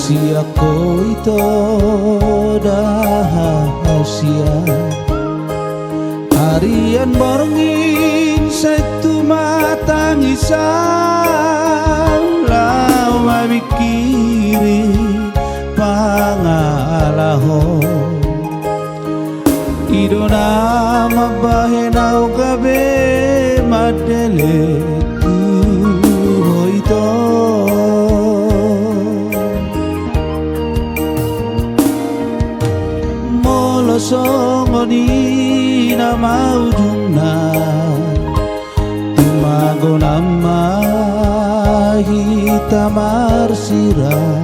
sia koito dahasia harian borngin satu matangisan lawa mikiri pangalaho idona mabahenau kabe madele tu hoito molosongoni nama ujungna tumago nama hitamar sirah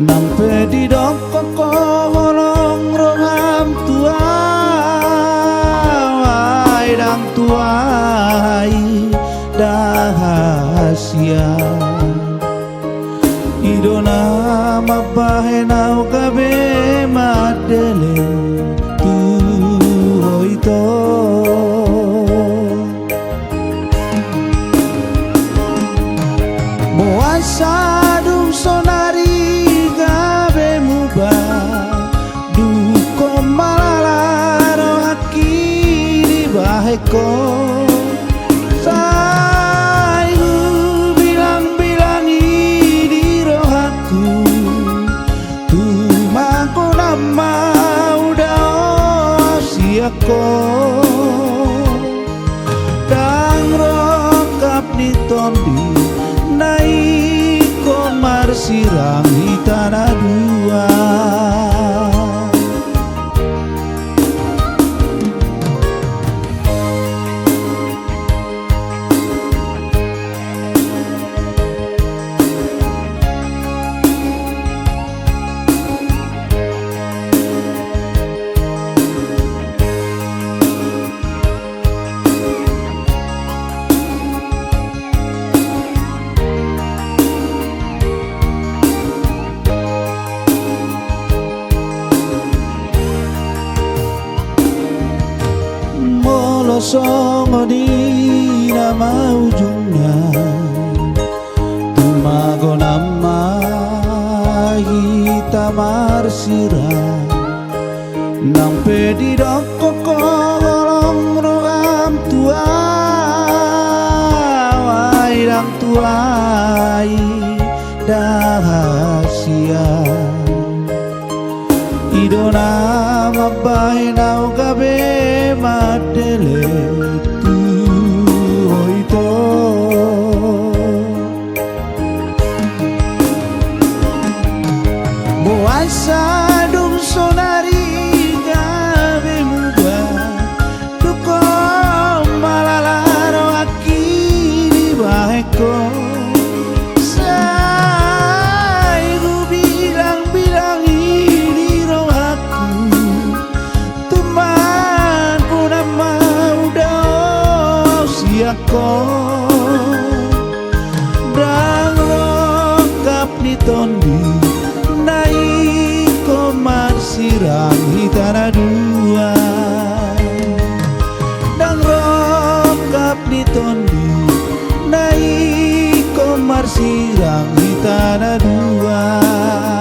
nampe di dongkok kolong roham tuai dang tuai dahasia idona mabahenau kabe madele tu hoito moasa dung sonari gabe muba duko malalaro hakiri baheko saihu bilang-bilangi di rohaku tumaku nama udah siako dang rokap ni tondi naik komar sirang di tanah dua molosongoni nama ujungnya tumago nama hitamar sirah nampe di dongkok kolong roham tuai dang tuai dahasia idona mabahenau kabe madele tu hoito moasa dung sonari gabe muba duko malalaro akiri baheko saihu bilang-bilang ini rohaku tuman puna mau dah siako dang rokap ni tondi naik komar sirang di tanah dua dang rokap ni tondi naik komar sirang di tanah dua.